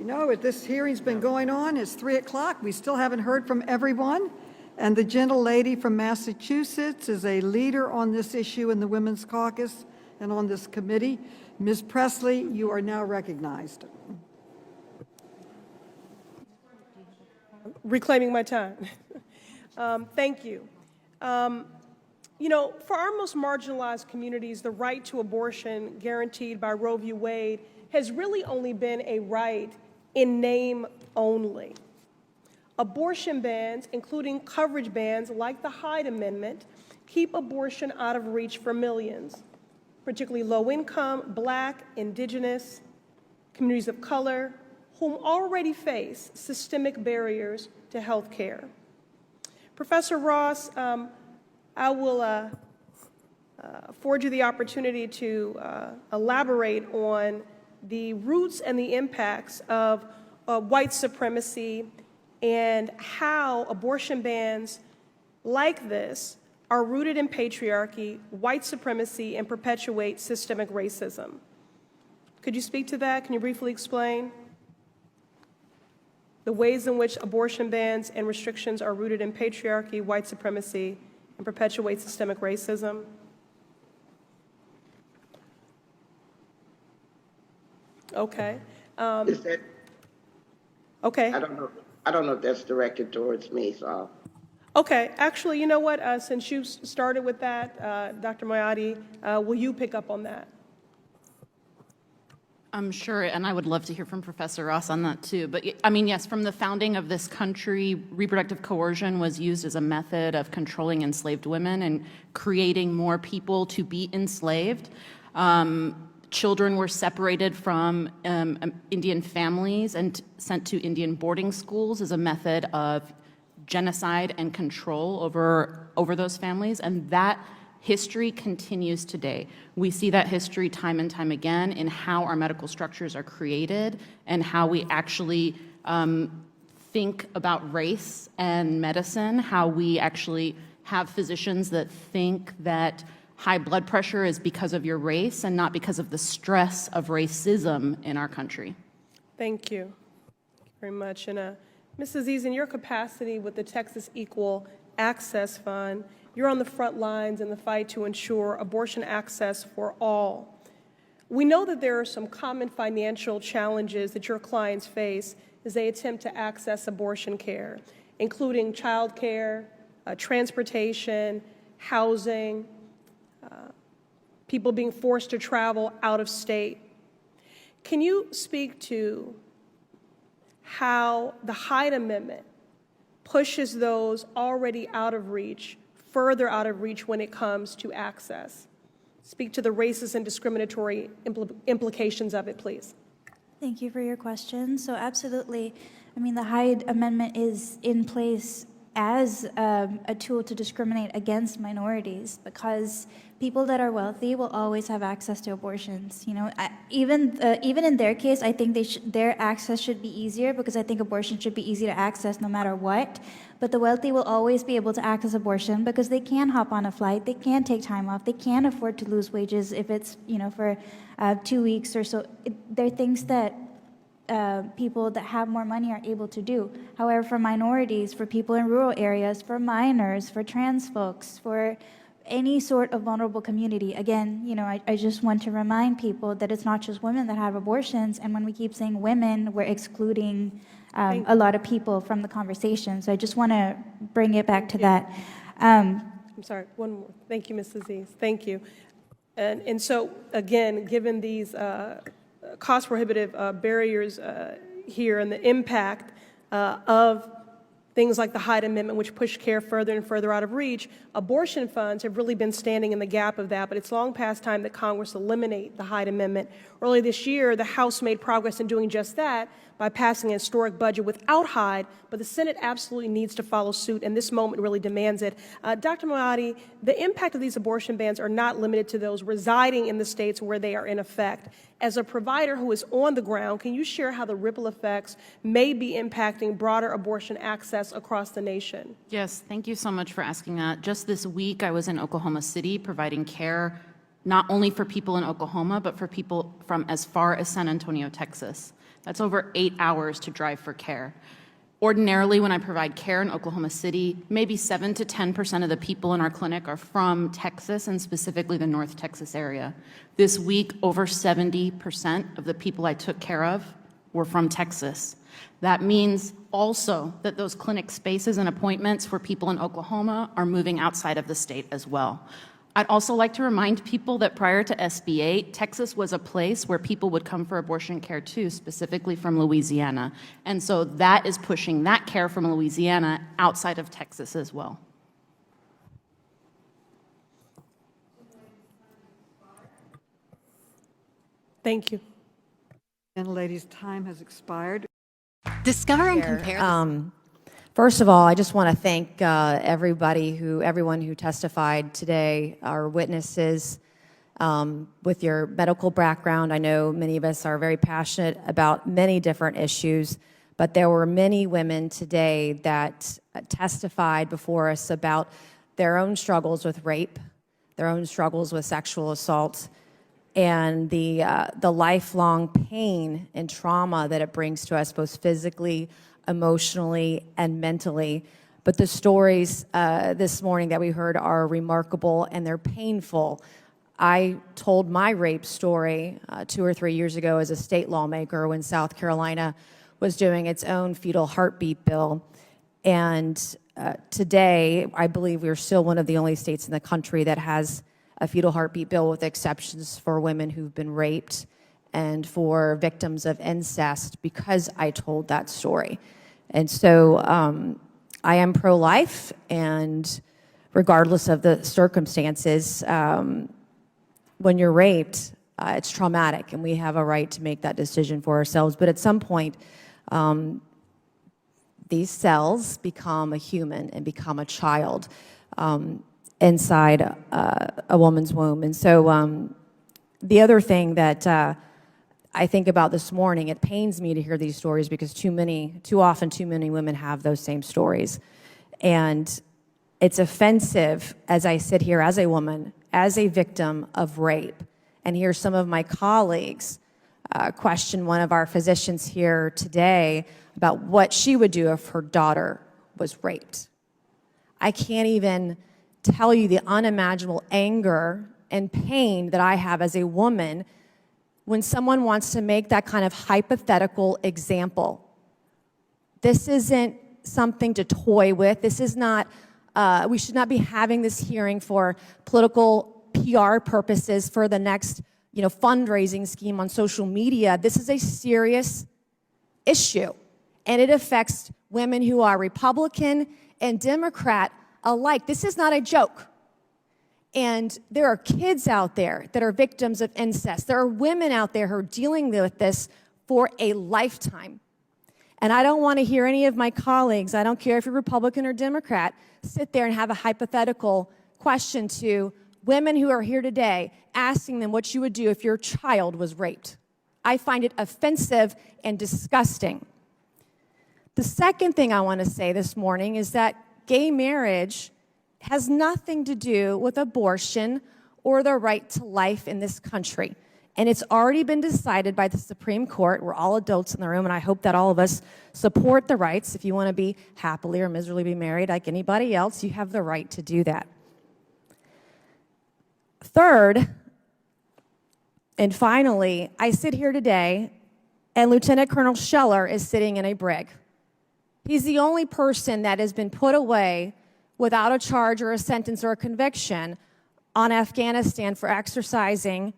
You know, this hearing's been going on. It's 3 o'clock. We still haven't heard from everyone. And the gentle lady from Massachusetts is a leader on this issue in the Women's Caucus and on this committee. Ms. Presley, you are now recognized. Reclaiming my time. Thank you. You know, for our most marginalized communities, the right to abortion guaranteed by Roe v. Wade has really only been a right in name only. Abortion bans, including coverage bans like the Hyde Amendment, keep abortion out of reach for millions, particularly low-income, Black, Indigenous, communities of color, whom already face systemic barriers to health care. Professor Ross, I will afford you the opportunity to elaborate on the roots and the impacts of white supremacy and how abortion bans like this are rooted in patriarchy, white supremacy, and perpetuate systemic racism. Could you speak to that? Can you briefly explain the ways in which abortion bans and restrictions are rooted in patriarchy, white supremacy, and perpetuate systemic racism? Okay. Is that, okay. I don't know if that's directed towards me, so. Okay. Actually, you know what? Since you started with that, Dr. Moayedi, will you pick up on that? I'm sure, and I would love to hear from Professor Ross on that too. But I mean, yes, from the founding of this country, reproductive coercion was used as a method of controlling enslaved women and creating more people to be enslaved. Children were separated from Indian families and sent to Indian boarding schools as a method of genocide and control over those families, and that history continues today. We see that history time and time again in how our medical structures are created and how we actually think about race and medicine, how we actually have physicians that think that high blood pressure is because of your race and not because of the stress of racism in our country. Thank you very much. And Ms. Aziz, in your capacity with the Texas Equal Access Fund, you're on the front lines in the fight to ensure abortion access for all. We know that there are some common financial challenges that your clients face as they attempt to access abortion care, including child care, transportation, housing, people being forced to travel out of state. Can you speak to how the Hyde Amendment pushes those already out of reach further out of reach when it comes to access? Speak to the racist and discriminatory implications of it, please. Thank you for your question. So absolutely, I mean, the Hyde Amendment is in place as a tool to discriminate against minorities because people that are wealthy will always have access to abortions. You know, even in their case, I think their access should be easier because I think abortion should be easy to access no matter what. But the wealthy will always be able to access abortion because they can hop on a flight, they can take time off, they can afford to lose wages if it's, you know, for 2 weeks or so. There are things that people that have more money are able to do. However, for minorities, for people in rural areas, for minors, for trans folks, for any sort of vulnerable community, again, you know, I just want to remind people that it's not just women that have abortions, and when we keep saying women, we're excluding a lot of people from the conversation. So I just want to bring it back to that. I'm sorry, one more. Thank you, Ms. Aziz. Thank you. And so, again, given these cost-prohibitive barriers here and the impact of things like the Hyde Amendment, which push care further and further out of reach, abortion funds have really been standing in the gap of that, but it's long past time that Congress eliminate the Hyde Amendment. Earlier this year, the House made progress in doing just that by passing a historic budget without Hyde, but the Senate absolutely needs to follow suit, and this moment really demands it. Dr. Moayedi, the impact of these abortion bans are not limited to those residing in the states where they are in effect. As a provider who is on the ground, can you share how the ripple effects may be impacting broader abortion access across the nation? Yes, thank you so much for asking that. Just this week, I was in Oklahoma City providing care not only for people in Oklahoma, but for people from as far as San Antonio, Texas. That's over 8 hours to drive for care. Ordinarily, when I provide care in Oklahoma City, maybe 7 to 10% of the people in our clinic are from Texas, and specifically the North Texas area. This week, over 70% of the people I took care of were from Texas. That means also that those clinic spaces and appointments for people in Oklahoma are moving outside of the state as well. I'd also like to remind people that prior to SB 8, Texas was a place where people would come for abortion care too, specifically from Louisiana. And so that is pushing that care from Louisiana outside of Texas as well. Thank you. And ladies, time has expired. Discover and compare the First of all, I just want to thank everyone who testified today, our witnesses, with your medical background. I know many of us are very passionate about many different issues, but there were many women today that testified before us about their own struggles with rape, their own struggles with sexual assault, and the lifelong pain and trauma that it brings to us, both physically, emotionally, and mentally. But the stories this morning that we heard are remarkable and they're painful. I told my rape story 2 or 3 years ago as a state lawmaker when South Carolina was doing its own fetal heartbeat bill. And today, I believe we're still one of the only states in the country that has a fetal heartbeat bill with exceptions for women who've been raped and for victims of incest, because I told that story. And so I am pro-life, and regardless of the circumstances, when you're raped, it's traumatic, and we have a right to make that decision for ourselves. But at some point, these cells become a human and become a child inside a woman's womb. And so the other thing that I think about this morning, it pains me to hear these stories because too often too many women have those same stories. And it's offensive as I sit here as a woman, as a victim of rape, and hear some of my colleagues question one of our physicians here today about what she would do if her daughter was raped. I can't even tell you the unimaginable anger and pain that I have as a woman when someone wants to make that kind of hypothetical example. This isn't something to toy with. This is not, we should not be having this hearing for political PR purposes for the next, fundraising scheme on social media. This is a serious issue, and it affects women who are Republican and Democrat alike. This is not a joke. And there are kids out there that are victims of incest. There are women out there who are dealing with this for a lifetime. And I don't want to hear any of my colleagues, I don't care if you're Republican or Democrat, sit there and have a hypothetical question to women who are here today, asking them what you would do if your child was raped. I find it offensive and disgusting. The second thing I want to say this morning is that gay marriage has nothing to do with abortion or the right to life in this country. And it's already been decided by the Supreme Court. We're all adults in the room, and I hope that all of us support the rights. If you want to be happily or miserably be married like anybody else, you have the right to do that. Third, and finally, I sit here today, and Lieutenant Colonel Scheller is sitting in a brig. He's the only person that has been put away without a charge or a sentence or a conviction on Afghanistan for exercising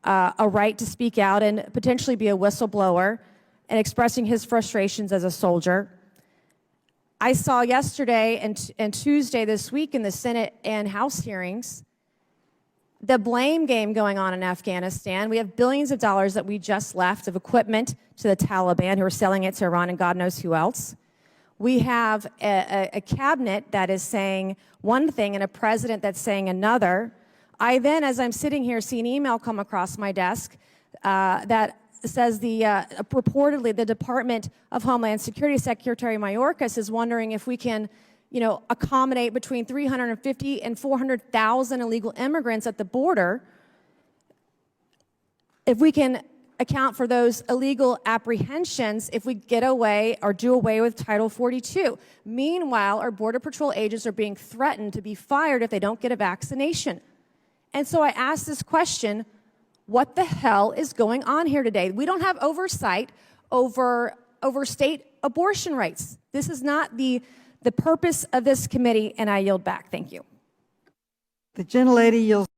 a right to speak out and potentially be a whistleblower and expressing his frustrations as a soldier. I saw yesterday and Tuesday this week in the Senate and House hearings the blame game going on in Afghanistan. We have billions of dollars that we just left of equipment to the Taliban, who are selling it to Iran and God knows who else. We have a cabinet that is saying one thing and a president that's saying another. I then, as I'm sitting here, see an email come across my desk that says reportedly the Department of Homeland Security Secretary Mayorkas is wondering if we can, accommodate between 350 and 400,000 illegal immigrants at the border. If we can account for those illegal apprehensions if we get away or do away with Title 42. Meanwhile, our Border Patrol agents are being threatened to be fired if they don't get a vaccination. And so I asked this question, what the hell is going on here today? We don't have oversight over state abortion rights. This is not the purpose of this committee, and I yield back. Thank you. The gentlelady yields